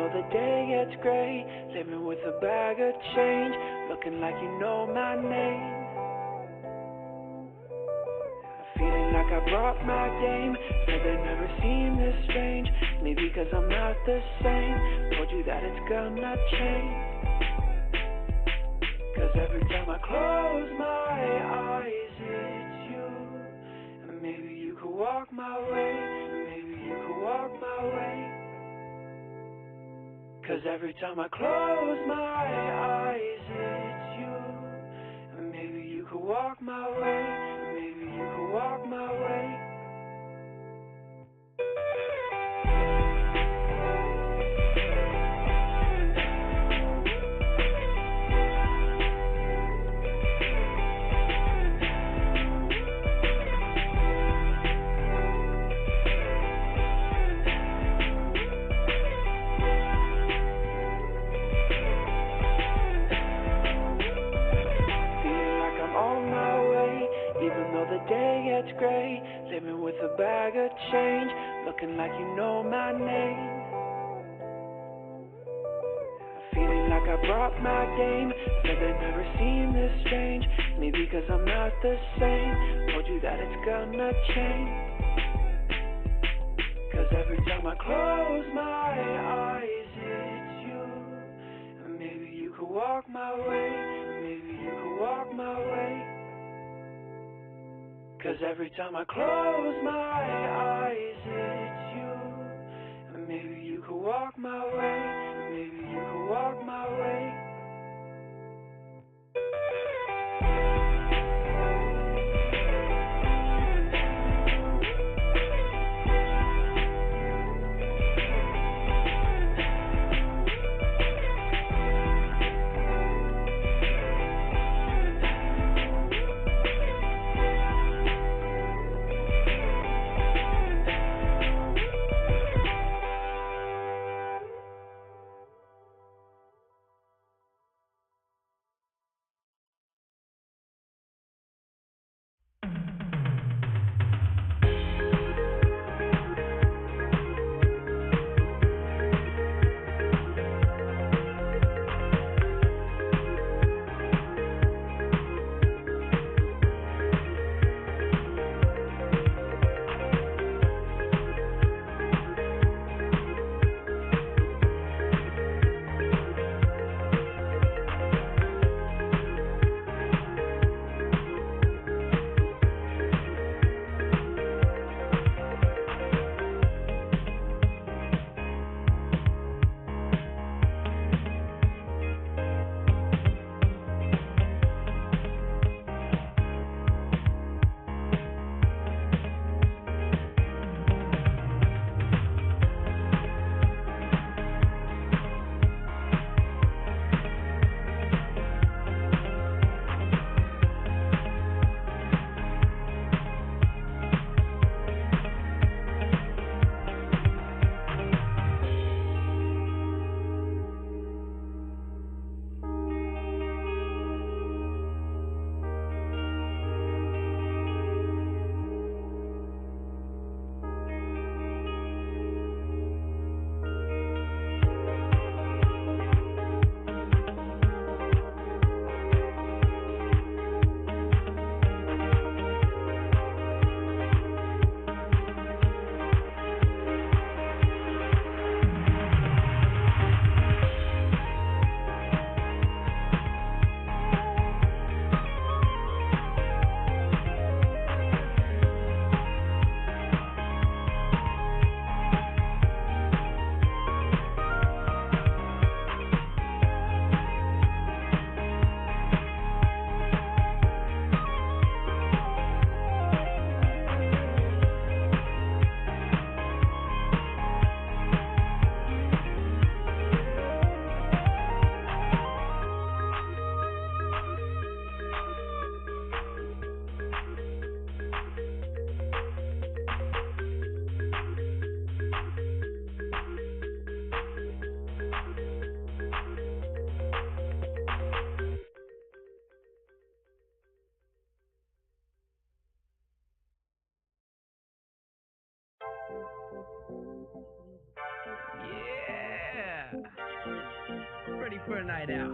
though the day gets gray, living with a bag of change, looking like you know my name. Feeling like I brought my game, said they never seen this strange. Maybe cause I'm not the same, told you that it's gonna change. Cause every time I close my eyes, it's you. And maybe you could walk my way, maybe you could walk my way. Cause every time I close my eyes, it's you. And maybe you could walk my way, maybe you could walk my way. Even though the day gets gray, living with a bag of change, looking like you know my name. Feeling like I brought my game, said they never seen this strange. Maybe cause I'm not the same, told you that it's gonna change. Cause every time I close my eyes, it's you. And maybe you could walk my way, maybe you could walk my way. Cause every time I close my eyes, it's you. And maybe you could walk my way, maybe you could walk my way. ready for a night out.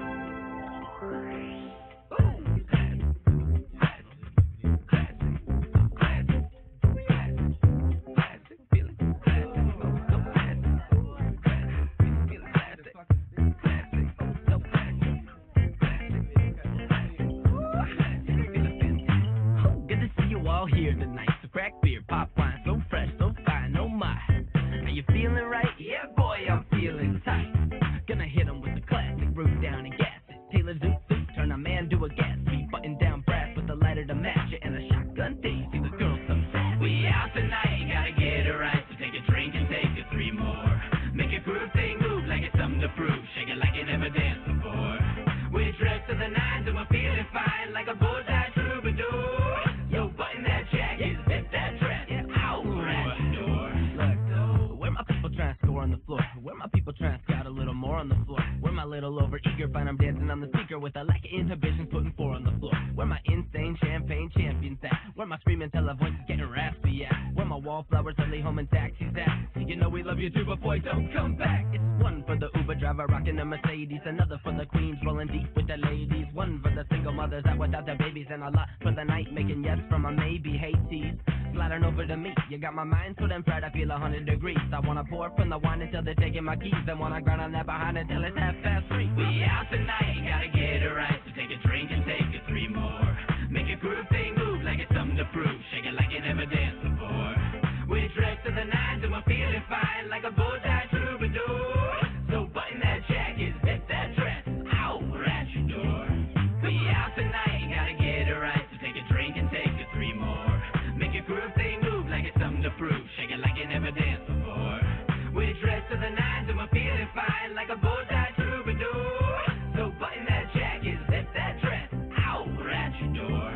Good to see you all here tonight. So crack beer, pop wine, so fresh, so fine, oh my. Are you feeling right? Yeah, boy, I'm feeling tight. Gonna hit 'em with the classic, roof down and gas it. Taylor Zoot suit, turn a man to a gas beat. Button down brass with a lighter to match it and a shotgun D. See the girls so fast. We out tonight, gotta get it right. So take a drink and take a 3 more. Make a groove thing move like it's something to prove. Shake it like you never danced before. We dressed to the nines and we're feeling fine like a bullseye troubadour. So button that jacket, zip that dress, out at your door. Look, where my people trying to score on the floor? Where my people trying to scout a little more on the floor? Where my little over eager find I'm dancing on the speaker with a lack of inhibition, putting 4 on the floor. Where my insane champagne champions at? Where my screaming tell a voice is getting raspy at? Where my wallflowers are lay home in taxis at? You know we love you too, but boy, don't come back. It's one for the Uber driver rocking a Mercedes, another for the queens rolling deep with the ladies, one for the single mothers out without their babies, and a lot for the night making yes from a maybe. Hey tease, sliding over to me. You got my mind so damn fried I feel 100 degrees. I wanna pour from the wine until they're taking my keys, and wanna grind on that behind until it's half-past 3. We out tonight, gotta get it right. So take a drink and take a 3 more. Make a groove thing move like it's something to prove. Shake it like you never danced before. We dressed to the nines and we're feeling fine like a bullseye troubadour. So button that jacket, zip that dress, out at your door. We out tonight, gotta get it right. So take a drink and take a 3 more. Make a groove thing move like it's something to prove. Shake it like you never danced before. We dressed to the nines and we're feeling fine like a bullseye troubadour. So button that jacket, zip that dress, out at your door.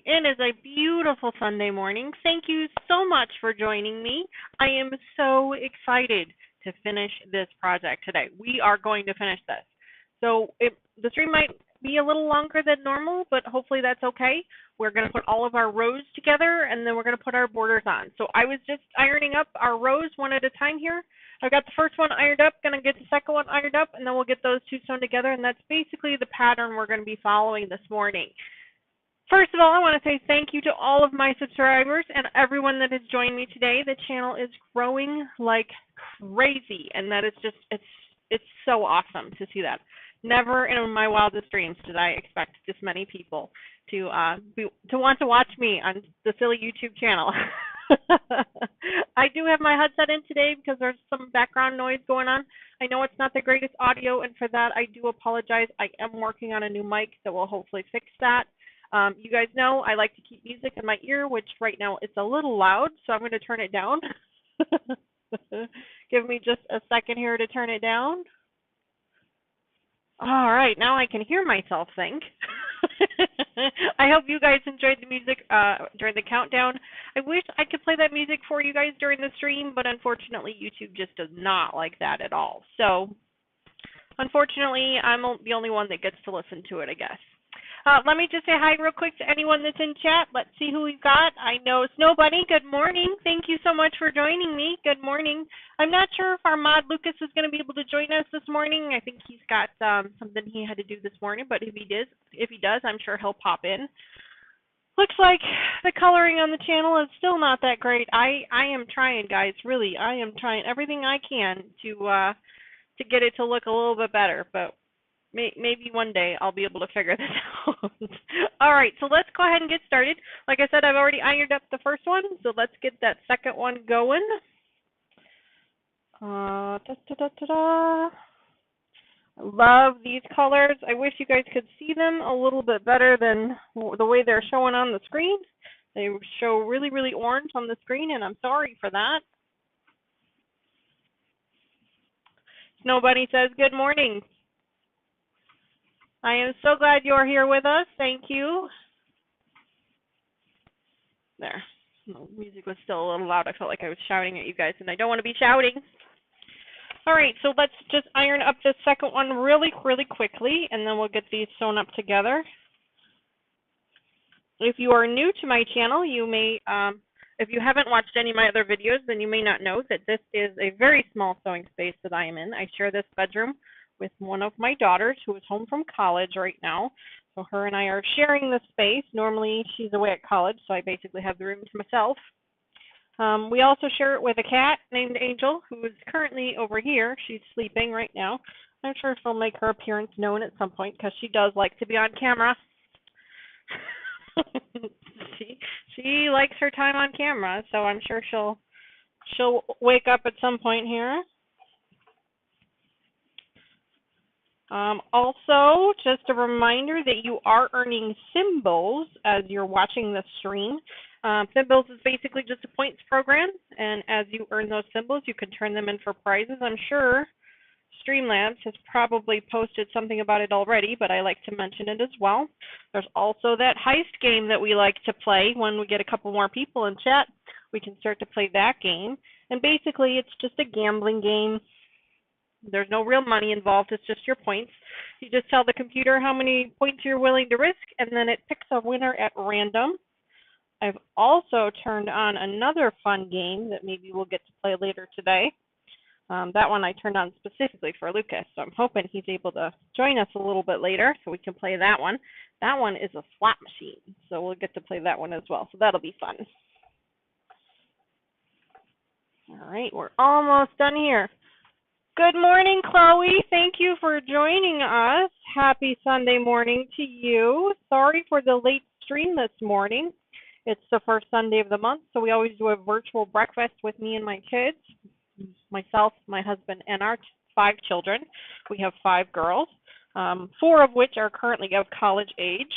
It is a beautiful Sunday morning. Thank you so much for joining me. I am so excited to finish this project today. We are going to finish this. So the stream might be a little longer than normal, but hopefully that's okay. We're going to put all of our rows together, and then we're going to put our borders on. So I was just ironing up our rows one at a time here. I got the first one ironed up, going to get the second one ironed up, and then we'll get those two sewn together, and that's basically the pattern we're going to be following this morning. First of all, I want to say thank you to all of my subscribers and everyone that has joined me today. The channel is growing like crazy, and that is just, it's so awesome to see that. Never in my wildest dreams did I expect this many people to want to watch me on the silly YouTube channel. I do have my headset in today because there's some background noise going on. I know it's not the greatest audio, and for that I do apologize. I am working on a new mic that will hopefully fix that. You guys know I like to keep music in my ear, which right now it's a little loud, so I'm going to turn it down. Give me just a second here to turn it down. All right, now I can hear myself think. I hope you guys enjoyed the music during the countdown. I wish I could play that music for you guys during the stream, but unfortunately YouTube just does not like that at all. So unfortunately, I'm the only one that gets to listen to it, I guess. Let me just say hi real quick to anyone that's in chat. Let's see who we've got. I know Snow Bunny, good morning. Thank you so much for joining me. Good morning. I'm not sure if our mod Lucas is going to be able to join us this morning. I think he's got something he had to do this morning, but if he does, I'm sure he'll pop in. Looks like the coloring on the channel is still not that great. I am trying, guys. Really, I am trying everything I can to get it to look a little bit better, but maybe one day I'll be able to figure this out. All right, so let's go ahead and get started. Like I said, I've already ironed up the first one, so let's get that second one going. I love these colors. I wish you guys could see them a little bit better than the way they're showing on the screen. They show really, really orange on the screen, and I'm sorry for that. Snow Bunny says, good morning. I am so glad you're here with us. Thank you. There. The music was still a little loud. I felt like I was shouting at you guys, and I don't want to be shouting. All right, so let's just iron up this second one really, really quickly, and then we'll get these sewn up together. If you are new to my channel, you may, if you haven't watched any of my other videos, then you may not know that this is a very small sewing space that I am in. I share this bedroom with one of my daughters who is home from college right now. So her and I are sharing the space. Normally she's away at college, so I basically have the room to myself. We also share it with a cat named Angel, who is currently over here. She's sleeping right now. I'm sure she'll make her appearance known at some point because she does like to be on camera. she likes her time on camera, so I'm sure she'll wake up at some point here. Also, just a reminder that you are earning symbols as you're watching the stream. Symbols is basically just a points program, and as you earn those symbols, you can turn them in for prizes. I'm sure Streamlabs has probably posted something about it already, but I like to mention it as well. There's also that heist game that we like to play. When we get a couple more people in chat, we can start to play that game. And basically, it's just a gambling game. There's no real money involved. It's just your points. You just tell the computer how many points you're willing to risk, and then it picks a winner at random. I've also turned on another fun game that maybe we'll get to play later today. That one I turned on specifically for Lucas, so I'm hoping he's able to join us a little bit later so we can play that one. That one is a slot machine, so we'll get to play that one as well, so that'll be fun. All right, we're almost done here. Good morning, Chloe. Thank you for joining us. Happy Sunday morning to you. Sorry for the late stream this morning. It's the first Sunday of the month, so we always do a virtual breakfast with me and my kids, myself, my husband, and our 5 children. We have 5 girls, 4 of which are currently of college age.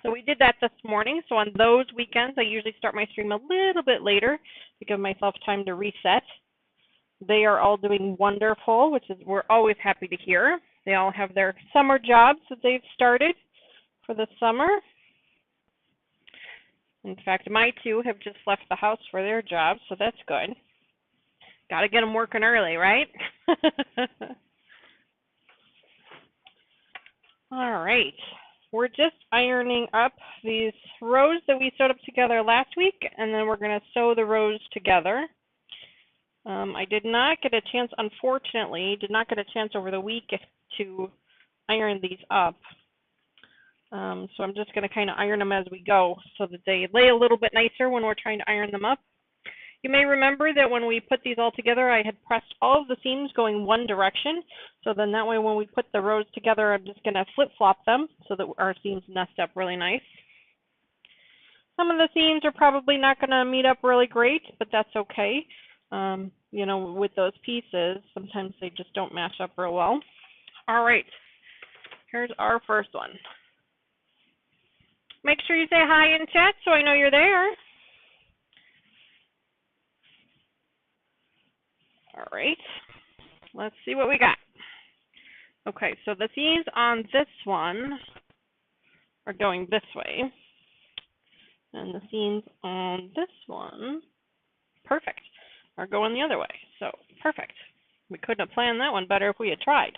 So we did that this morning. So on those weekends, I usually start my stream a little bit later to give myself time to reset. They are all doing wonderful, which is we're always happy to hear. They all have their summer jobs that they've started for the summer. In fact, my 2 have just left the house for their jobs, so that's good. Got to get them working early, right? All right. We're just ironing up these rows that we sewed up together last week, and then we're going to sew the rows together. I did not get a chance, unfortunately, over the week to iron these up. So I'm just going to kind of iron them as we go so that they lay a little bit nicer when we're trying to iron them up. You may remember that when we put these all together, I had pressed all of the seams going one direction. So then that way when we put the rows together, I'm just going to flip-flop them so that our seams nest up really nice. Some of the seams are probably not going to meet up really great, but that's okay. You know, with those pieces, sometimes they just don't match up real well. All right, here's our first one. Make sure you say hi in chat so I know you're there. All right, let's see what we got. Okay, so the seams on this one are going this way. And the seams on this one, perfect, are going the other way. So, perfect. We couldn't have planned that one better if we had tried.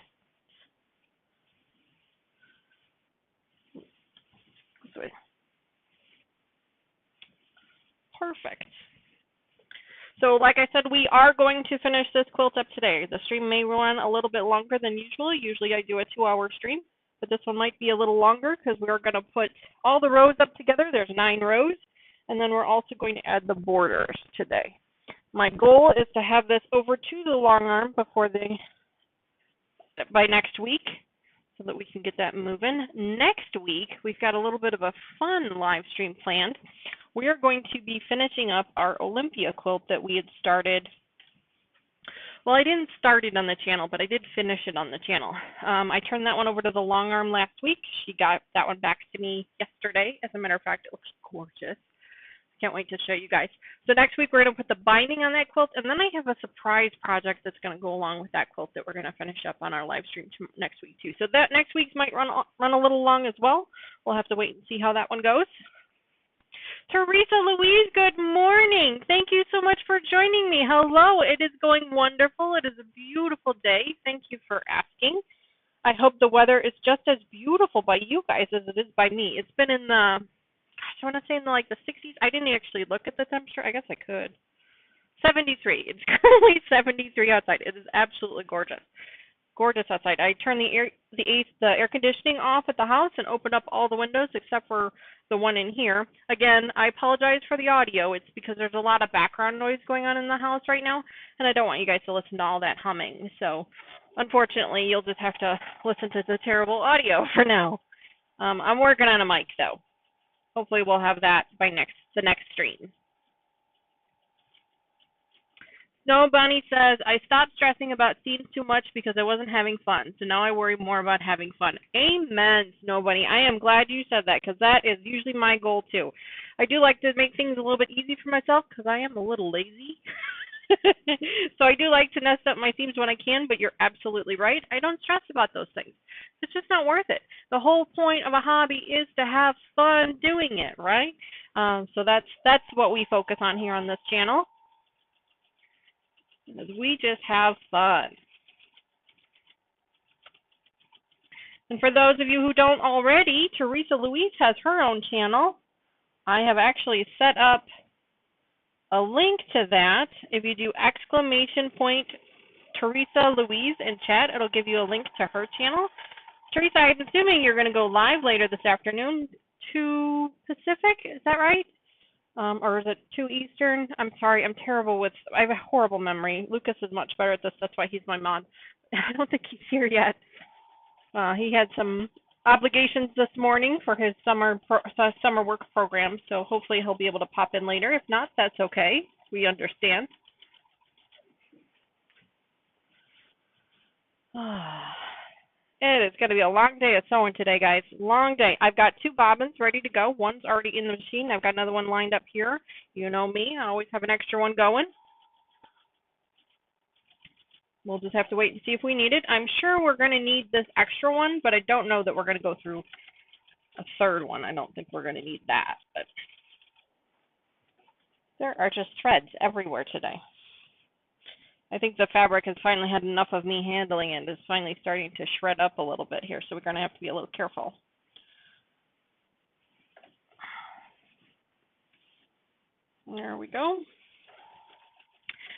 This way. Perfect. So like I said, we are going to finish this quilt up today. The stream may run a little bit longer than usual. Usually I do a 2-hour stream, but this one might be a little longer because we're going to put all the rows up together. There's 9 rows, and then we're also going to add the borders today. My goal is to have this over to the long arm by next week so that we can get that moving. Next week, we've got a little bit of a fun live stream planned. We are going to be finishing up our Olympia quilt that we had started. Well, I didn't start it on the channel, but I did finish it on the channel. I turned that one over to the long arm last week. She got that one back to me yesterday. As a matter of fact, it looks gorgeous. Can't wait to show you guys. So next week we're going to put the binding on that quilt, and then I have a surprise project that's going to go along with that quilt that we're going to finish up on our live stream next week too. So that next week's might run a little long as well. We'll have to wait and see how that one goes. Teresa Louise, good morning. Thank you so much for joining me. Hello, it is going wonderful. It is a beautiful day. Thank you for asking. I hope the weather is just as beautiful by you guys as it is by me. It's been in the, gosh, I want to say in the 60s. I didn't actually look at the temperature. I guess I could. 73. It's currently 73 outside. It is absolutely gorgeous. Gorgeous outside. I turned the air conditioning off at the house and opened up all the windows except for the one in here. Again, I apologize for the audio. It's because there's a lot of background noise going on in the house right now, and I don't want you guys to listen to all that humming. So, unfortunately, you'll just have to listen to the terrible audio for now. I'm working on a mic, though. Hopefully, we'll have that by the next stream. Snow Bunny says, I stopped stressing about seams too much because I wasn't having fun. So now I worry more about having fun. Amen, Snow Bunny. I am glad you said that because that is usually my goal too. I do like to make things a little bit easy for myself because I am a little lazy. So I do like to nest up my seams when I can, but you're absolutely right. I don't stress about those things. It's just not worth it. The whole point of a hobby is to have fun doing it, right? So that's what we focus on here on this channel. We just have fun. And for those of you who don't already, Teresa Louise has her own channel. I have actually set up a link to that. If you do !Teresa Louise in chat, it'll give you a link to her channel. Teresa, I'm assuming you're going to go live later this afternoon, 2 Pacific, is that right? Or is it 2 Eastern? I'm sorry, I have a horrible memory. Lucas is much better at this, that's why he's my mod. I don't think he's here yet. He had some obligations this morning for his summer work program, so hopefully he'll be able to pop in later. If not, that's okay. We understand. It is going to be a long day of sewing today, guys. Long day. I've got 2 bobbins ready to go. One's already in the machine. I've got another one lined up here. You know me. I always have an extra one going. We'll just have to wait and see if we need it. I'm sure we're going to need this extra one, but I don't know that we're going to go through a 3rd one. I don't think we're going to need that. But there are just threads everywhere today. I think the fabric has finally had enough of me handling it. It's finally starting to shred up a little bit here, so we're going to have to be a little careful. There we go.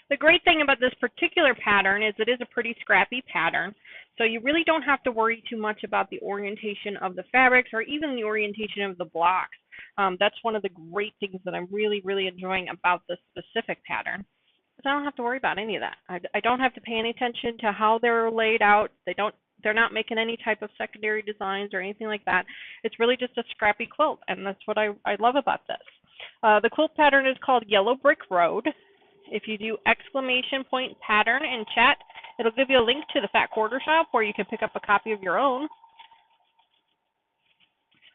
The great thing about this particular pattern is it is a pretty scrappy pattern, so you really don't have to worry too much about the orientation of the fabrics or even the orientation of the blocks. That's one of the great things that I'm really, really enjoying about this specific pattern. I don't have to worry about any of that. I don't have to pay any attention to how they're laid out. They're not making any type of secondary designs or anything like that. It's really just a scrappy quilt, and that's what I love about this. The quilt pattern is called Yellow Brick Road. If you do !pattern in chat, it'll give you a link to the Fat Quarter Shop where you can pick up a copy of your own.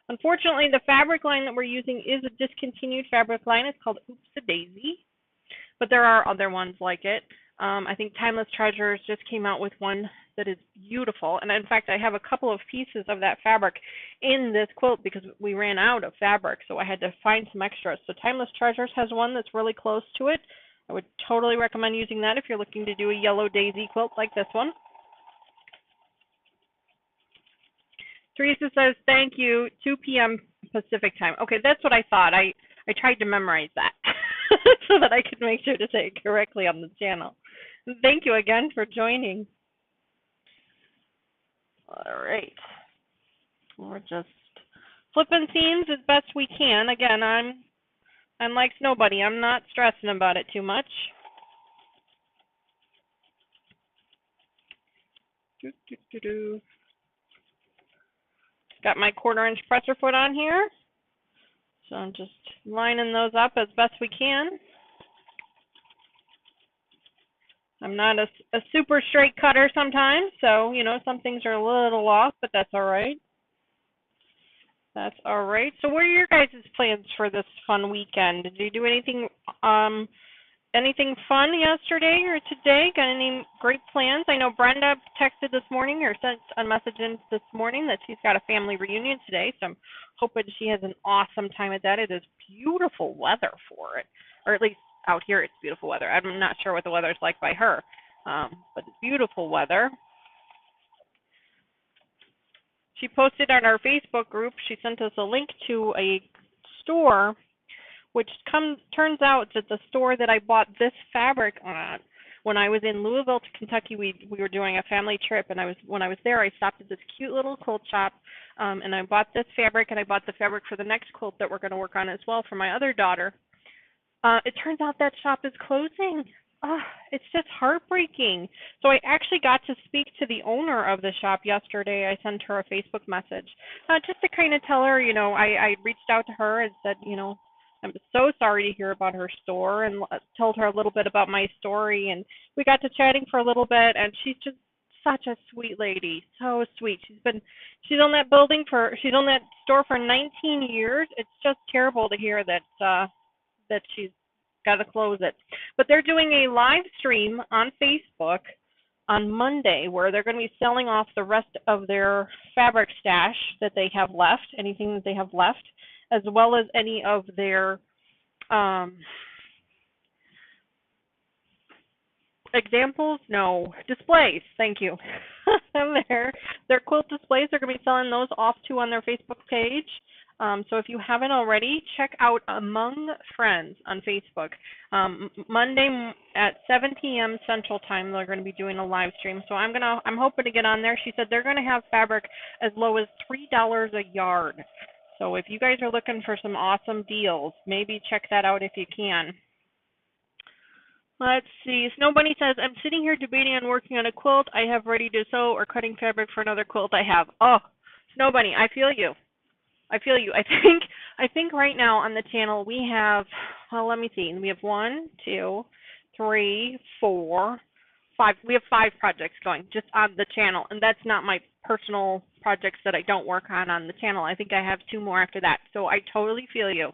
Unfortunately, the fabric line that we're using is a discontinued fabric line. It's called Oops-a-Daisy, but there are other ones like it. I think Timeless Treasures just came out with one that is beautiful, and in fact, I have a couple of pieces of that fabric in this quilt because we ran out of fabric, so I had to find some extras. So Timeless Treasures has one that's really close to it. I would totally recommend using that if you're looking to do a yellow daisy quilt like this one. Teresa says, thank you, 2 p.m. Pacific time. Okay, that's what I thought. I tried to memorize that so that I could make sure to say it correctly on the channel. Thank you again for joining. All right. We're just flipping seams as best we can. Again, I'm like nobody. I'm not stressing about it too much. Got my 1/4 inch presser foot on here. So I'm just lining those up as best we can. I'm not a super straight cutter sometimes, so, you know, some things are a little off, but that's all right. That's all right. So what are your guys' plans for this fun weekend? Did you do anything fun yesterday or today? Got any great plans? I know Brenda texted this morning or sent a message in this morning that she's got a family reunion today, so I'm hoping she has an awesome time at that. It is beautiful weather for it, or at least out here it's beautiful weather. I'm not sure what the weather's like by her, but it's beautiful weather. She posted on our Facebook group, she sent us a link to a store, which turns out that the store that I bought this fabric on, when I was in Louisville, Kentucky, we were doing a family trip, and when I was there, I stopped at this cute little quilt shop, and I bought this fabric, and I bought the fabric for the next quilt that we're going to work on as well for my other daughter. It turns out that shop is closing. It's just heartbreaking. So I actually got to speak to the owner of the shop yesterday. I sent her a Facebook message just to kind of tell her, you know, I reached out to her and said, you know, I'm so sorry to hear about her store, and told her a little bit about my story. And we got to chatting for a little bit, and she's just such a sweet lady, so sweet. She's on that store for 19 years. It's just terrible to hear that she's got to close it. But they're doing a live stream on Facebook on Monday where they're going to be selling off the rest of their fabric stash that they have left, anything that they have left, as well as any of their displays. Thank you. Their quilt displays, they're going to be selling those off too on their Facebook page. So if you haven't already, check out Among Friends on Facebook. Monday at 7 p.m. Central Time, they're going to be doing a live stream. So I'm hoping to get on there. She said they're going to have fabric as low as $3 a yard. So if you guys are looking for some awesome deals, maybe check that out if you can. Let's see. Snow Bunny says, I'm sitting here debating on working on a quilt I have ready to sew or cutting fabric for another quilt I have. Oh, Snow Bunny, I feel you. I think right now on the channel we have, well, let me see. We have 1, 2, 3, 4, 5. We have 5 projects going just on the channel, and that's not my personal projects that I don't work on the channel. I think I have 2 more after that. So I totally feel you.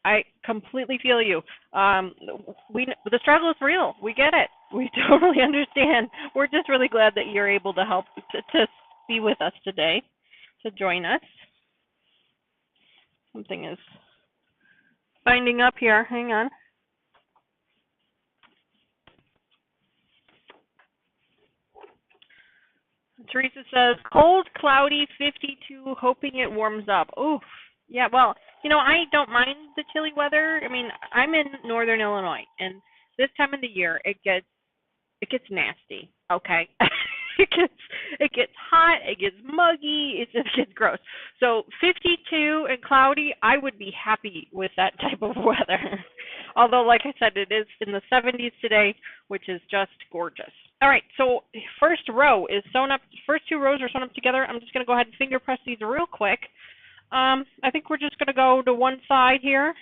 I completely feel you. The struggle is real. We get it. We totally understand. We're just really glad that you're able to help to be with us today, to join us. Something is binding up here. Hang on. Teresa says, cold, cloudy, 52, hoping it warms up. Oof. Yeah, well, I don't mind the chilly weather. I mean, I'm in northern Illinois, and this time of the year it gets nasty. Okay, it gets hot, it gets muggy, it just gets gross. So 52 and cloudy, I would be happy with that type of weather. Although, like I said, it is in the 70s today, which is just gorgeous. All right, so first row is sewn up. First two rows are sewn up together. I'm just going to go ahead and finger press these real quick. I think we're just going to go to one side here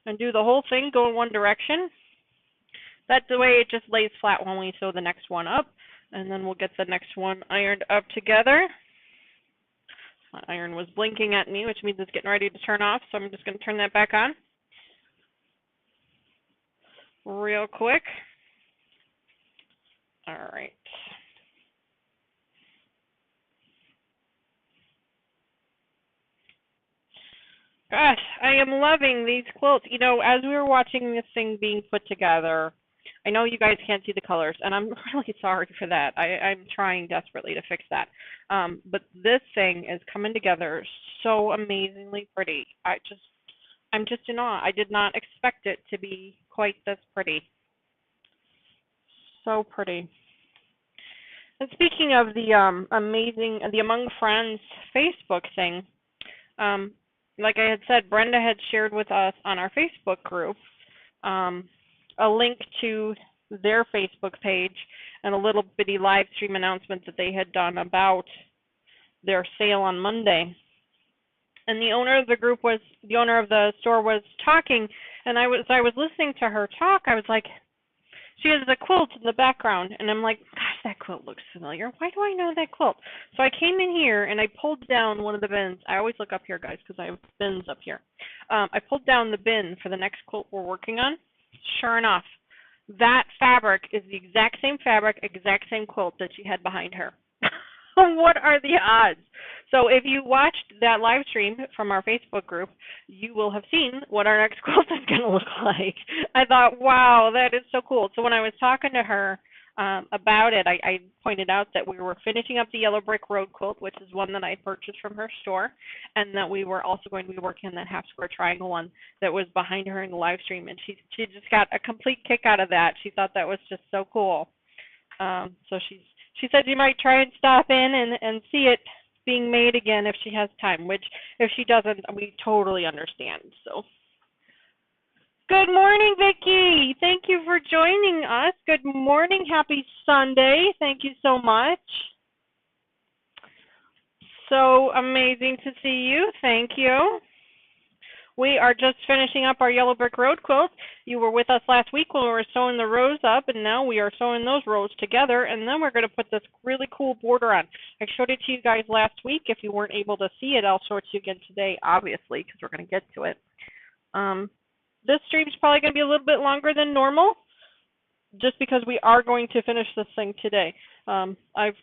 and do the whole thing, go in one direction. That's the way it just lays flat when we sew the next one up. And then we'll get the next one ironed up together. My iron was blinking at me, which means it's getting ready to turn off, so I'm just going to turn that back on real quick. All right. Gosh, I am loving these quilts. As we were watching this thing being put together, I know you guys can't see the colors, and I'm really sorry for that. I'm trying desperately to fix that. But this thing is coming together so amazingly pretty. I'm just in awe. I did not expect it to be quite this pretty. So pretty. And speaking of the the Among Friends Facebook thing, like I had said, Brenda had shared with us on our Facebook group a link to their Facebook page and a little bitty live stream announcement that they had done about their sale on Monday. And the owner of the store was talking, and I was listening to her talk. I was like, she has a quilt in the background, and I'm like, gosh, that quilt looks familiar. Why do I know that quilt? So I came in here, and I pulled down one of the bins. I always look up here, guys, because I have bins up here. I pulled down the bin for the next quilt we're working on. Sure enough, that fabric is the exact same fabric, exact same quilt that she had behind her. What are the odds? So if you watched that live stream from our Facebook group, you will have seen what our next quilt is going to look like. I thought, wow, that is so cool. So when I was talking to her about it, I pointed out that we were finishing up the Yellow Brick Road quilt, which is one that I purchased from her store, and that we were also going to be working on that half square triangle one that was behind her in the live stream, and she just got a complete kick out of that. She thought that was just so cool. So she said she might try and stop in and see it being made again if she has time, which if she doesn't, we totally understand. So, good morning, Vicki. Thank you for joining us. Good morning. Happy Sunday. Thank you so much. So amazing to see you. Thank you. We are just finishing up our Yellow Brick Road quilt. You were with us last week when we were sewing the rows up, and now we are sewing those rows together, and then we're going to put this really cool border on. I showed it to you guys last week. If you weren't able to see it, I'll show it to you again today, obviously, because we're going to get to it. This stream is probably going to be a little bit longer than normal, just because we are going to finish this thing today. I've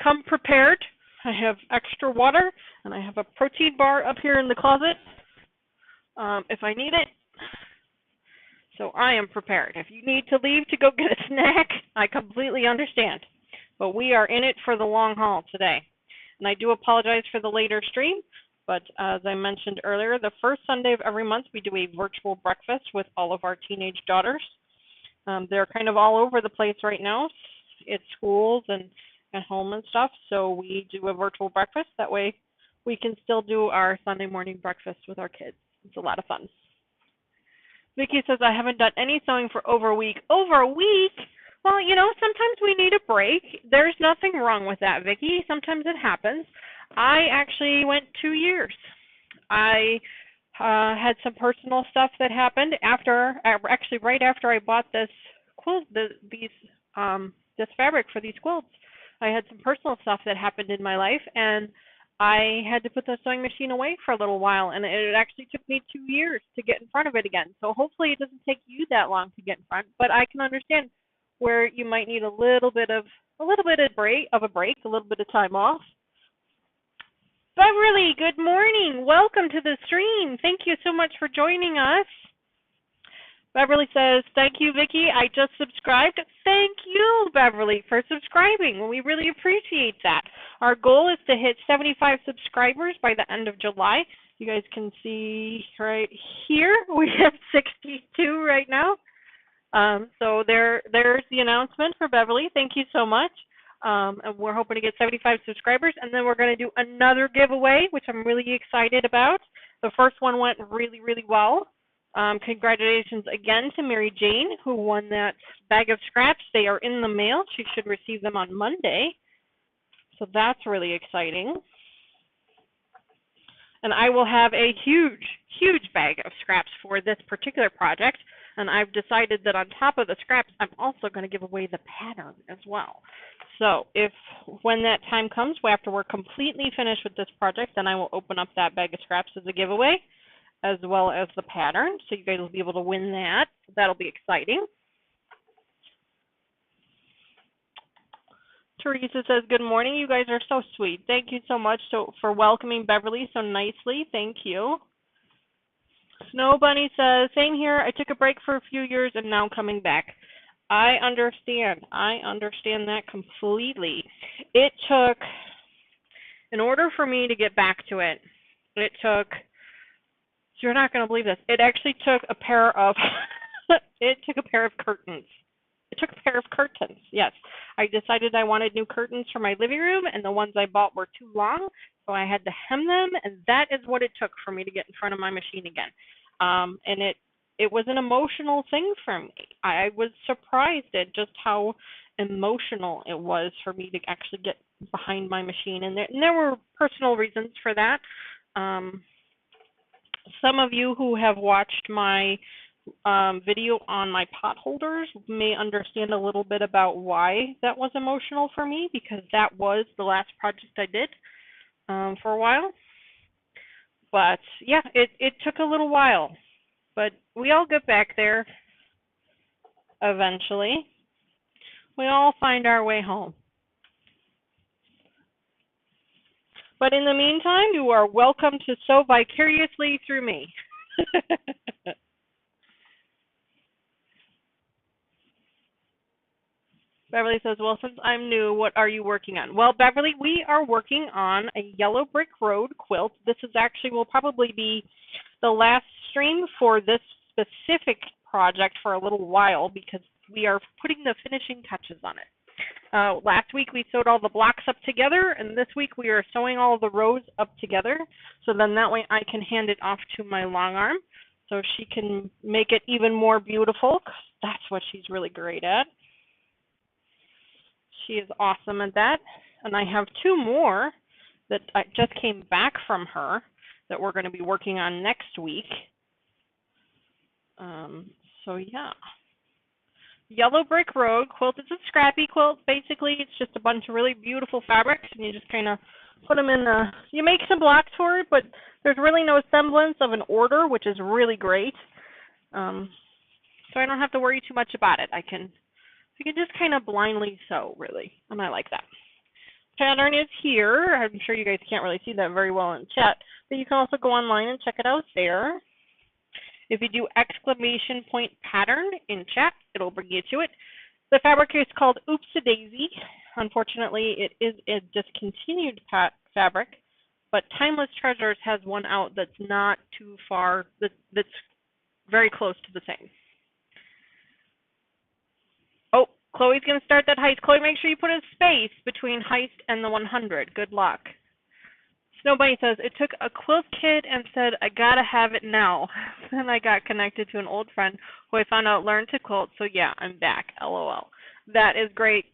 come prepared. I have extra water, and I have a protein bar up here in the closet if I need it. So I am prepared. If you need to leave to go get a snack, I completely understand. But we are in it for the long haul today. And I do apologize for the later stream, but as I mentioned earlier, the first Sunday of every month we do a virtual breakfast with all of our teenage daughters. They're kind of all over the place right now. It's schools and at home and stuff, so we do a virtual breakfast. That way we can still do our Sunday morning breakfast with our kids. It's a lot of fun. Vicki says, I haven't done any sewing for over a week. Over a week? Well, sometimes we need a break. There's nothing wrong with that, Vicki. Sometimes it happens. I actually went 2 years. I had some personal stuff that happened right after I bought this quilt, this fabric for these quilts. I had some personal stuff that happened in my life, and I had to put the sewing machine away for a little while, and it actually took me 2 years to get in front of it again. So hopefully it doesn't take you that long to get in front, but I can understand where you might need a little bit of a break, a little bit of time off. Beverly, good morning. Welcome to the stream. Thank you so much for joining us. Beverly says, thank you, Vicki. I just subscribed. Thank you, Beverly, for subscribing. We really appreciate that. Our goal is to hit 75 subscribers by the end of July. You guys can see right here, we have 62 right now. So there's the announcement for Beverly. Thank you so much. And we're hoping to get 75 subscribers. And then we're going to do another giveaway, which I'm really excited about. The first one went really, really well. Congratulations again to Mary Jane, who won that bag of scraps. They are in the mail. She should receive them on Monday. So that's really exciting. And I will have a huge, huge bag of scraps for this particular project. And I've decided that on top of the scraps, I'm also going to give away the pattern as well. So when that time comes, after we're completely finished with this project, then I will open up that bag of scraps as a giveaway, as well as the pattern. So you guys will be able to win that. That'll be exciting. Teresa says, good morning. You guys are so sweet. Thank you so much for welcoming Beverly so nicely. Thank you. Snow Bunny says, same here. I took a break for a few years and now coming back. I understand. I understand that completely. It took, in order for me to get back to it, it took, you're not going to believe this, it actually took a pair of, it took a pair of curtains. It took a pair of curtains, yes. I decided I wanted new curtains for my living room, and the ones I bought were too long, so I had to hem them, and that is what it took for me to get in front of my machine again. And it was an emotional thing for me. I was surprised at just how emotional it was for me to actually get behind my machine, and there were personal reasons for that. Some of you who have watched my video on my pot holders may understand a little bit about why that was emotional for me, because that was the last project I did for a while. But yeah, it took a little while, but we all get back there eventually. We all find our way home. But in the meantime, you are welcome to sew vicariously through me. Beverly says, well, since I'm new, what are you working on? Well, Beverly, we are working on a Yellow Brick Road quilt. This is actually will probably be the last stream for this specific project for a little while, because we are putting the finishing touches on it. Last week we sewed all the blocks up together, and this week we are sewing all the rows up together, so then that way I can hand it off to my long arm so she can make it even more beautiful, 'cause that's what she's really great at. She is awesome at that. And I have two more that I just came back from her that we're going to be working on next week. So yeah. Yellow Brick Road quilt is a scrappy quilt. Basically, it's just a bunch of really beautiful fabrics, and you just kind of put them in you make some blocks for it, but there's really no semblance of an order, which is really great. So I don't have to worry too much about it. I can just kind of blindly sew, really, and I like that. Pattern is here. I'm sure you guys can't really see that very well in chat, but you can also go online and check it out there. If you do !pattern in chat, it'll bring you to it. The fabric is called Oops-a-Daisy. Unfortunately, it is a discontinued fabric, but Timeless Treasures has one out that's not too far, that's very close to the same. Oh, Chloe's going to start that heist. Chloe, make sure you put a space between heist and the 100. Good luck. Snow Bunny says, it took a quilt kit and said, I gotta have it now. Then I got connected to an old friend who I found out learned to quilt, so yeah, I'm back. LOL. That is great,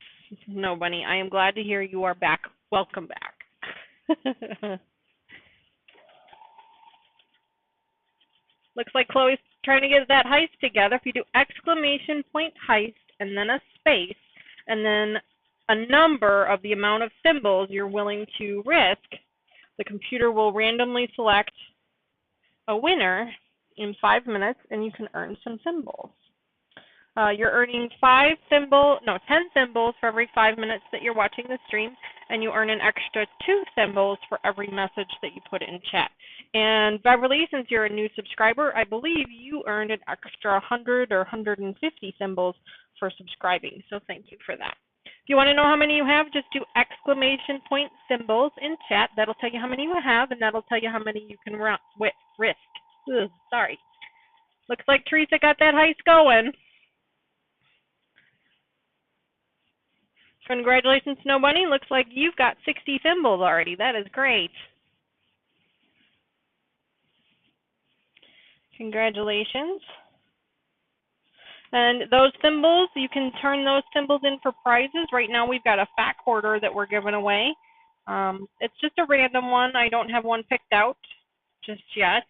Snow Bunny. I am glad to hear you are back. Welcome back. Looks like Chloe's trying to get that heist together. If you do !heist and then a space and then a number of the amount of symbols you're willing to risk, the computer will randomly select a winner in 5 minutes, and you can earn some symbols. You're earning 10 symbols for every 5 minutes that you're watching the stream, and you earn an extra 2 symbols for every message that you put in chat. And Beverly, since you're a new subscriber, I believe you earned an extra 100 or 150 symbols for subscribing, so thank you for that. If you want to know how many you have, just do exclamation point symbols in chat. That'll tell you how many you have, and that'll tell you how many you can risk. Sorry. Looks like Teresa got that heist going. Congratulations, Snow Bunny. Looks like you've got 60 symbols already. That is great. Congratulations. And those symbols, you can turn those symbols in for prizes. Right now we've got a fat quarter that we're giving away. It's just a random one. I don't have one picked out just yet.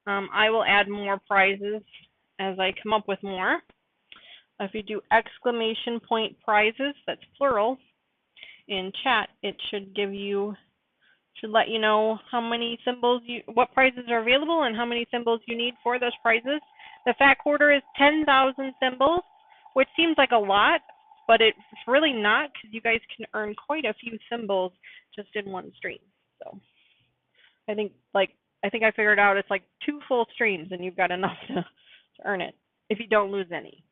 I will add more prizes as I come up with more. If you do exclamation point prizes, that's plural, in chat, it should let you know how many symbols what prizes are available and how many symbols you need for those prizes. The fat quarter is 10,000 symbols, which seems like a lot, but it's really not, because you guys can earn quite a few symbols just in one stream. So I think I figured out it's like 2 full streams and you've got enough to earn it if you don't lose any.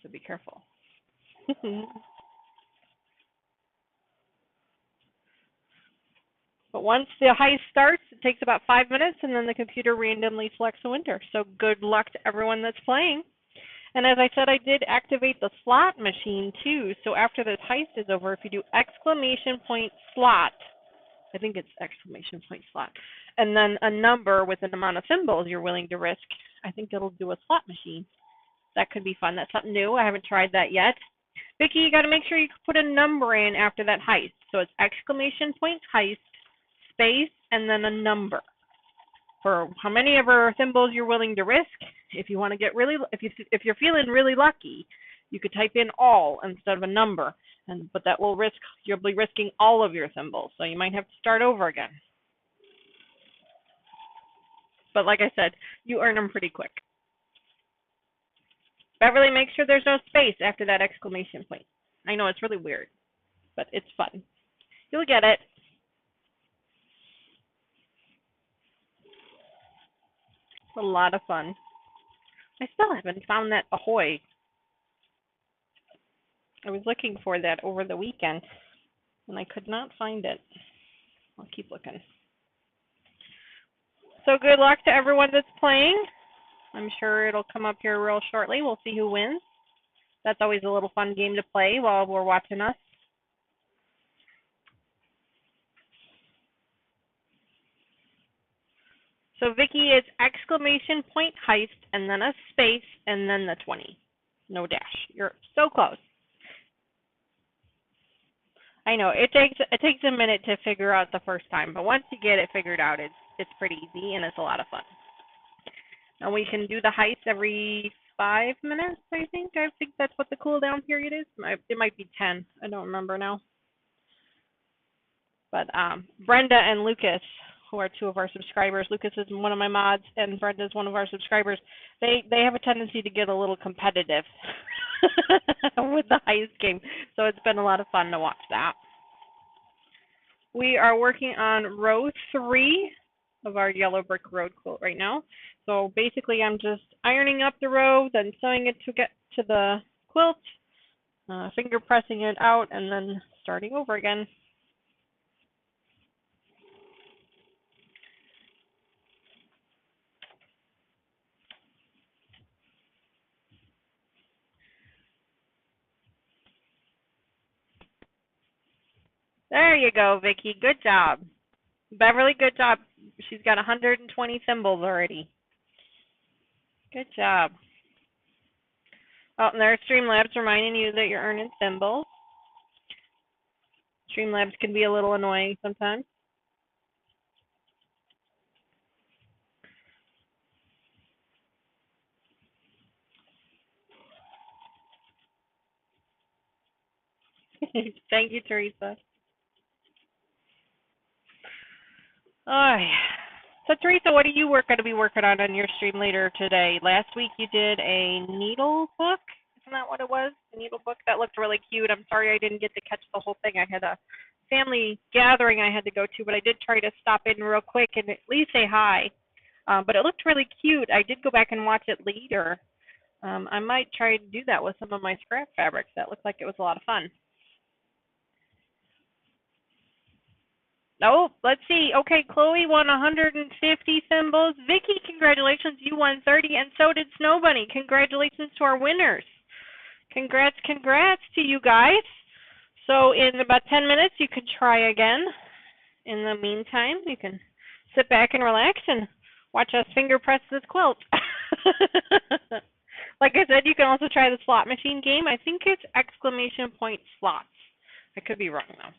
So be careful. But once the heist starts, it takes about 5 minutes, and then the computer randomly selects a winner. So good luck to everyone that's playing. And as I said, I did activate the slot machine too. So after this heist is over, if you do exclamation point slot, I think it's exclamation point slot, and then a number with an amount of symbols you're willing to risk, I think it'll do a slot machine. That could be fun. That's something new. I haven't tried that yet. Vicki, you got to make sure you put a number in after that heist. So it's exclamation point heist, space, and then a number for how many ever symbols you're willing to risk. If you want to get if you're feeling really lucky, you could type in all instead of a number, but that will you'll be risking all of your symbols, so you might have to start over again. But like I said, you earn them pretty quick. Beverly, make sure there's no space after that exclamation point. I know it's really weird, but it's fun. You'll get it. It's a lot of fun. I still haven't found that ahoy. I was looking for that over the weekend, and I could not find it. I'll keep looking. So good luck to everyone that's playing. I'm sure it'll come up here real shortly. We'll see who wins. That's always a little fun game to play while we're watching us. So Vicki, it's exclamation point heist and then a space and then the 20. No dash. You're so close. I know it takes a minute to figure out the first time, but once you get it figured out, it's pretty easy and it's a lot of fun. And we can do the heist every 5 minutes, I think. I think that's what the cooldown period is. It might be 10. I don't remember now. But Brenda and Lucas, who are 2 of our subscribers, Lucas is one of my mods and Brenda is one of our subscribers, they have a tendency to get a little competitive with the heist game. So it's been a lot of fun to watch that. We are working on row 3 of our yellow brick road quilt right now. So basically I'm just ironing up the row, then sewing it to get to the quilt, finger pressing it out, and then starting over again. There you go, Vicki. Good job. Beverly, good job. She's got 120 symbols already. Good job. Oh, and there's Streamlabs reminding you that you're earning symbols. Streamlabs can be a little annoying sometimes. Thank you, Teresa. All right. So, Teresa, what are you going to be working on your stream later today? Last week you did a needle book, that what it was? The needle book? That looked really cute. I'm sorry I didn't get to catch the whole thing. I had a family gathering I had to go to, but I did try to stop in real quick and at least say hi. But it looked really cute. I did go back and watch it later. I might try to do that with some of my scrap fabrics. That looked like it was a lot of fun. Oh, let's see. Okay, Chloe won 150 symbols. Vicky, congratulations. You won 30, and so did Snow Bunny. Congratulations to our winners. Congrats to you guys. So in about 10 minutes, you can try again. In the meantime, you can sit back and relax and watch us finger press this quilt. Like I said, you can also try the slot machine game. I think it's exclamation point slots. I could be wrong, though.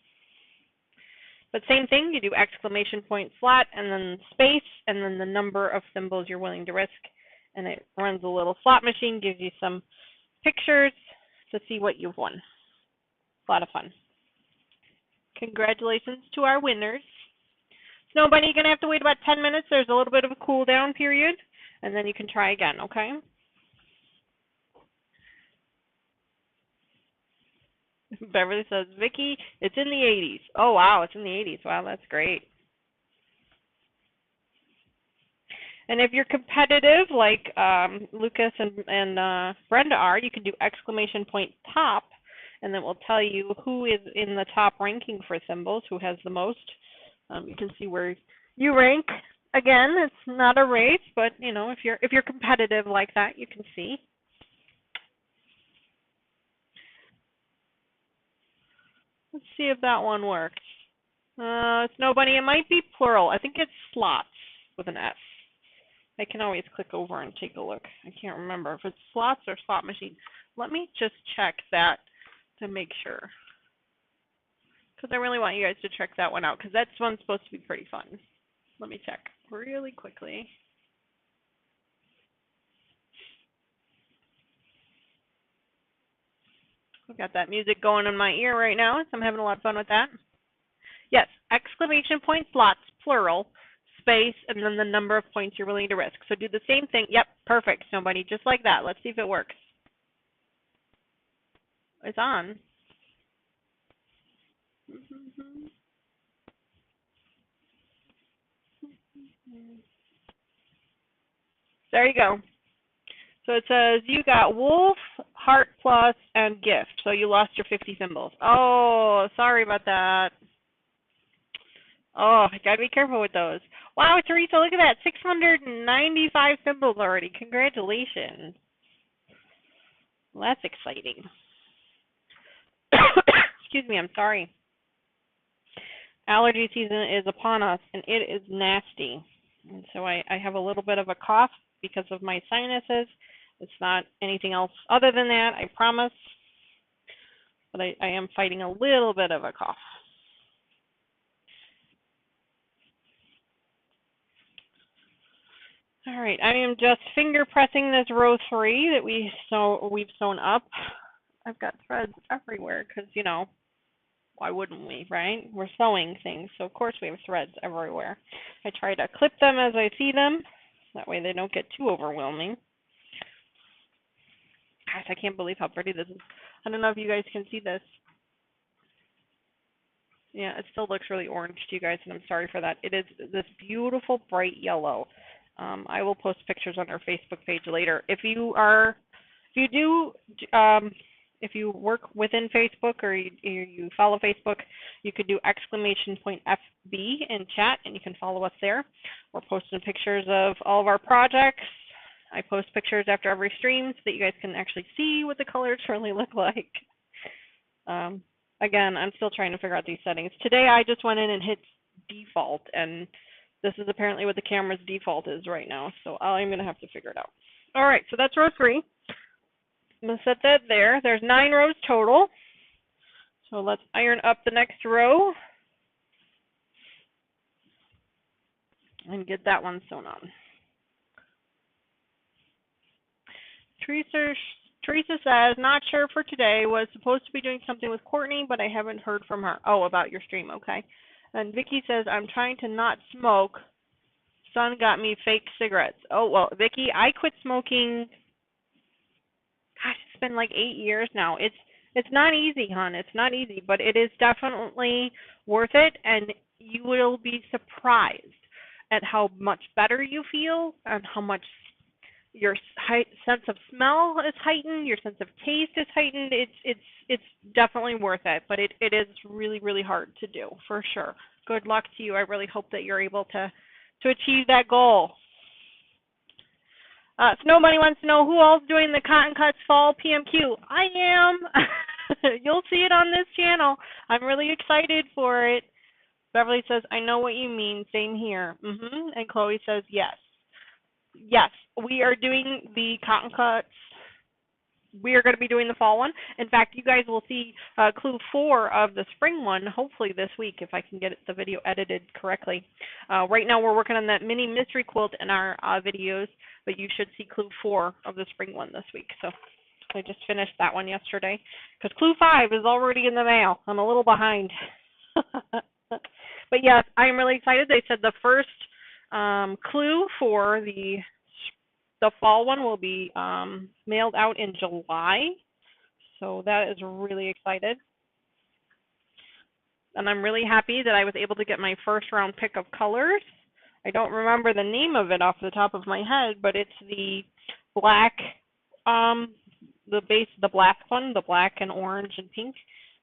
But same thing, you do exclamation point slot and then space and then the number of symbols you're willing to risk. And it runs a little slot machine, gives you some pictures to see what you've won. A lot of fun. Congratulations to our winners. Snow Bunny, you're going to have to wait about 10 minutes. There's a little bit of a cool down period. And then you can try again, okay? Beverly says, Vicky, it's in the 80s. Oh, wow, it's in the 80s. Wow, that's great. And if you're competitive, like Lucas and Brenda are, you can do exclamation point top, and then we'll tell you who is in the top ranking for symbols, who has the most. You can see where you rank. Again, it's not a race, but you know, if you're competitive like that, you can see. Let's see if that one works. Snow Bunny, it might be plural. I think it's slots with an S. I can always click over and take a look. I can't remember if it's slots or slot machine. Let me just check that to make sure. Because I really want you guys to check that one out, because that one's supposed to be pretty fun. Let me check really quickly. I've got that music going in my ear right now, so I'm having a lot of fun with that. Yes, exclamation point slots, plural, space, and then the number of points you're willing to risk. So do the same thing. Yep, perfect, Somebody, just like that. Let's see if it works. It's on. There you go. So it says you got wolf, heart plus, and gift. So you lost your 50 symbols. Oh, sorry about that. Oh, I gotta be careful with those. Wow, Teresa, look at that. 695 symbols already. Congratulations. Well, that's exciting. Excuse me, I'm sorry. Allergy season is upon us, and it is nasty. And so I have a little bit of a cough because of my sinuses. It's not anything else other than that, I promise. But I am fighting a little bit of a cough. All right, I am just finger pressing this row 3 that we've sewn up. I've got threads everywhere because, you know, why wouldn't we, right? We're sewing things, so of course we have threads everywhere. I try to clip them as I see them. That way they don't get too overwhelming. Gosh, I can't believe how pretty this is. I don't know if you guys can see this. Yeah, it still looks really orange to you guys, and I'm sorry for that. It is this beautiful bright yellow. I will post pictures on our Facebook page later. If you work within Facebook or you follow Facebook, you could do exclamation point FB in chat, and you can follow us there. We're posting pictures of all of our projects. I post pictures after every stream so that you guys can actually see what the colors really look like. Again, I'm still trying to figure out these settings. Today I just went in and hit default, and this is apparently what the camera's default is right now, so I'm going to have to figure it out. All right, so that's row 3. I'm going to set that there. There's 9 rows total. So let's iron up the next row and get that one sewn on. Teresa says, not sure for today. Was supposed to be doing something with Courtney, but I haven't heard from her. Oh, about your stream, okay. And Vicky says, I'm trying to not smoke. Son got me fake cigarettes. Oh, well, Vicky, I quit smoking. Gosh, it's been like 8 years now. It's not easy, hon. It's not easy, but it is definitely worth it, and you will be surprised at how much better you feel and how much your sense of smell is heightened, your sense of taste is heightened. It's definitely worth it, but it is really, really hard to do for sure. Good luck to you. I really hope that you're able to achieve that goal. Snow Bunny wants to know who all's doing the Cotton Cuts Fall PMQ. I am. You'll see it on this channel. I'm really excited for it. Beverly says, I know what you mean. Same here. And Chloe says, yes. Yes, we are doing the Cotton Cuts. We are going to be doing the fall one. In fact, you guys will see clue 4 of the spring one, hopefully this week, if I can get the video edited correctly. Right now we're working on that mini mystery quilt in our videos, but you should see clue 4 of the spring one this week. So I just finished that one yesterday, because clue 5 is already in the mail. I'm a little behind. But yes, I'm really excited. They said the first clue for the fall one will be mailed out in July, so that is really excited. And I'm really happy that I was able to get my first round pick of colors. I don't remember the name of it off the top of my head, but it's the black, the black one, the black and orange and pink.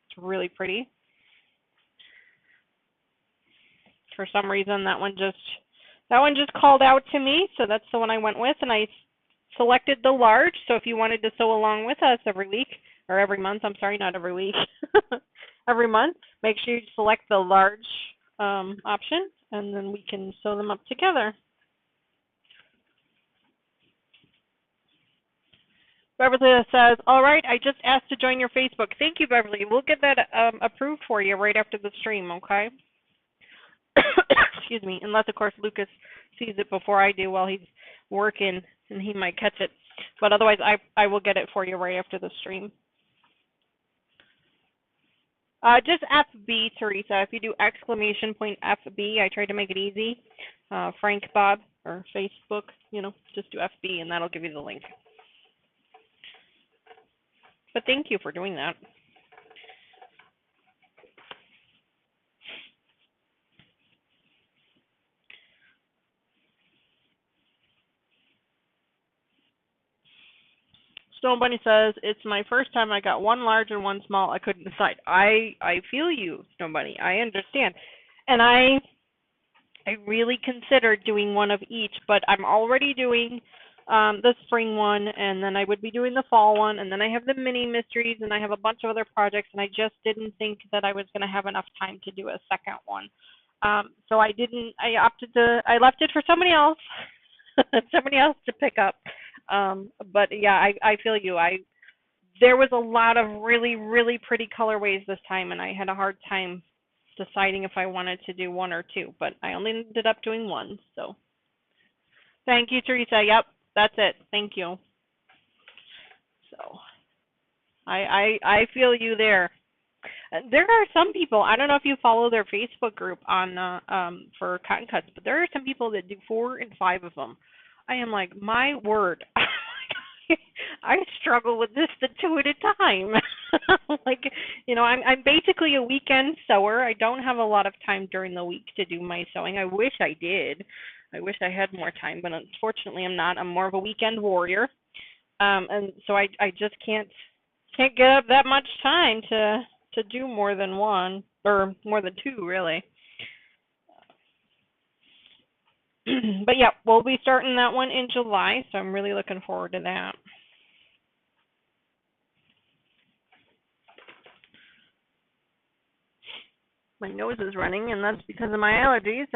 It's really pretty. For some reason, that one just called out to me, so that's the one I went with, and I selected the large. So if you wanted to sew along with us every week, or every month, I'm sorry, not every week, every month, make sure you select the large option, and then we can sew them up together. Beverly says, all right, I just asked to join your Facebook. Thank you, Beverly. We'll get that approved for you right after the stream, okay? Excuse me, unless, of course, Lucas sees it before I do while he's working, and he might catch it. But otherwise, I will get it for you right after the stream. Just FB, Teresa. If you do !FB, I try to make it easy. Frank Bob, or Facebook, just do FB, and that'll give you the link. But thank you for doing that. Stone Bunny says, it's my first time. I got one large and one small. I couldn't decide. I feel you, Stone Bunny. I understand. And I really considered doing one of each, but I'm already doing the spring one, and then I would be doing the fall one, and then I have the mini mysteries, and I have a bunch of other projects, and I just didn't think that I was going to have enough time to do a second one. So I left it for somebody else, somebody else to pick up. But yeah, I feel you. There was a lot of really, really pretty colorways this time, and I had a hard time deciding if I wanted to do one or two, but I only ended up doing one. So thank you, Teresa. Yep, that's it. Thank you. So I feel you there. There are some people, I don't know if you follow their Facebook group on for cotton cuts, but there are some people that do 4 and 5 of them. I am like, my word, I struggle with this the 2 at a time. Like, I'm basically a weekend sewer. I don't have a lot of time during the week to do my sewing. I wish I did. I wish I had more time, but unfortunately I'm not. I'm more of a weekend warrior. And so I just can't get up that much time to do more than one, or more than 2, really. But yeah, we'll be starting that one in July, so I'm really looking forward to that. My nose is running, and that's because of my allergies.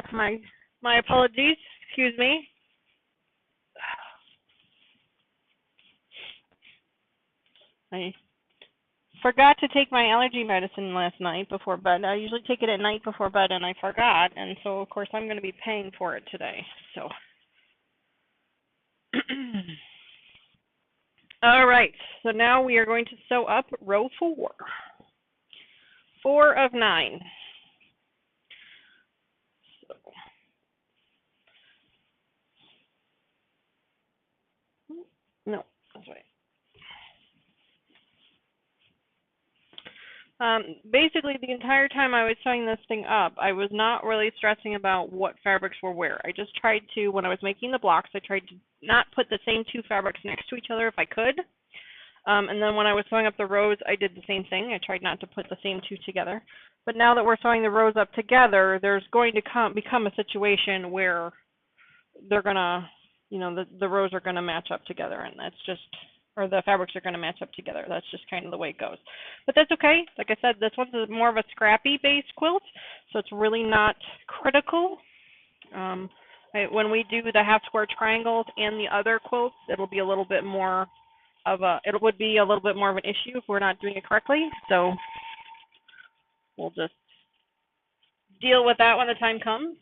My apologies. Excuse me. I forgot to take my allergy medicine last night before bed. I usually take it at night before bed, and I forgot, and so of course I'm going to be paying for it today. So, all right. So now we are going to sew up row 4. 4 of 9. So, no, that's right. Basically, the entire time I was sewing this thing up, I was not really stressing about what fabrics were where. I just tried to, when I was making the blocks, I tried to not put the same two fabrics next to each other if I could. And then when I was sewing up the rows, I did the same thing. I tried not to put the same two together. But now that we're sewing the rows up together, there's going to become a situation where they're going to, the rows are going to match up together, and that's just, or the fabrics are going to match up together. That's just kind of the way it goes. But that's okay. Like I said, this one's more of a scrappy-based quilt, so it's really not critical. When we do the half square triangles and the other quilts, it'll be a little bit more of it would be a little bit more of an issue if we're not doing it correctly. So we'll just deal with that when the time comes.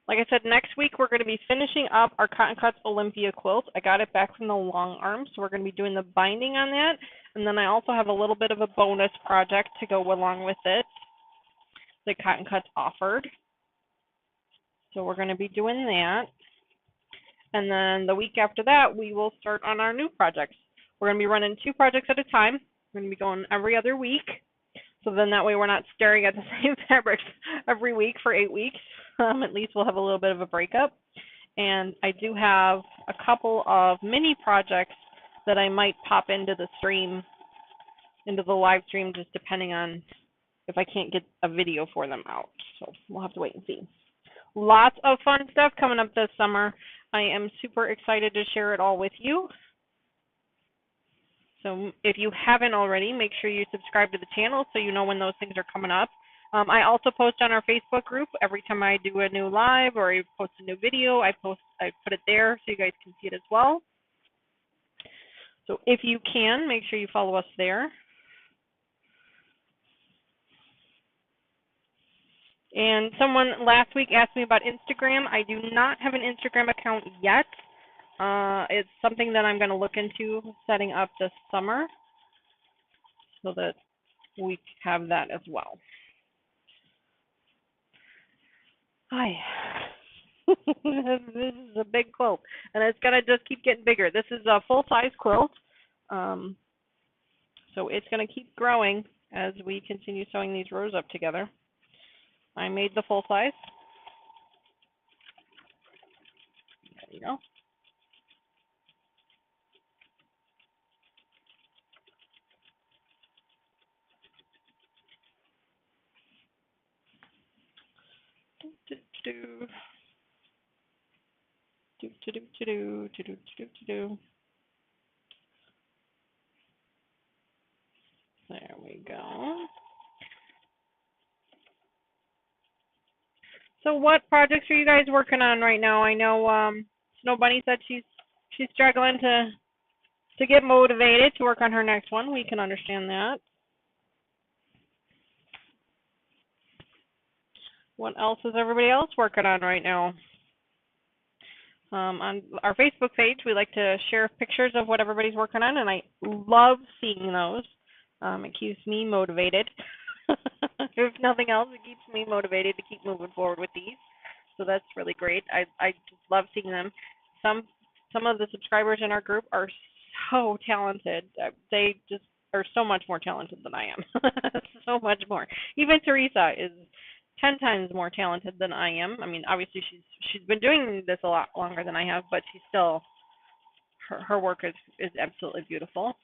Like I said, next week we're going to be finishing up our Cotton Cuts Olympia quilt. I got it back from the long arm, so we're going to be doing the binding on that. And then I also have a little bit of a bonus project to go along with it that Cotton Cuts offered. So we're going to be doing that. And then the week after that, we will start on our new projects. We're going to be running 2 projects at a time. We're going to be going every other week. So then that way we're not staring at the same fabrics every week for 8 weeks. At least we'll have a little bit of a breakup. And I do have a couple of mini projects that I might pop into the stream, into the live stream, just depending on if I can't get a video for them out. So we'll have to wait and see. Lots of fun stuff coming up this summer. I am super excited to share it all with you. So if you haven't already, make sure you subscribe to the channel so you know when those things are coming up. I also post on our Facebook group every time I do a new live or I post a new video. I put it there so you guys can see it as well. So if you can, make sure you follow us there. And someone last week asked me about Instagram. I do not have an Instagram account yet. It's something that I'm going to look into setting up this summer so that we have that as well. Hi. This is a big quilt, and it's going to just keep getting bigger. This is a full-size quilt, so it's going to keep growing as we continue sewing these rows up together. I made the full size. There you go. There we go. So what projects are you guys working on right now? I know Snow Bunny said she's struggling to get motivated to work on her next one. We can understand that. What else is everybody else working on right now? On our Facebook page, we like to share pictures of what everybody's working on, and I love seeing those. It keeps me motivated. If nothing else, it keeps me motivated to keep moving forward with these. So that's really great. I just love seeing them. Some of the subscribers in our group are so talented. They just are so much more talented than I am. So much more. Even Teresa is 10 times more talented than I am. I mean, obviously she's been doing this a lot longer than I have, but she's still, her work is absolutely beautiful.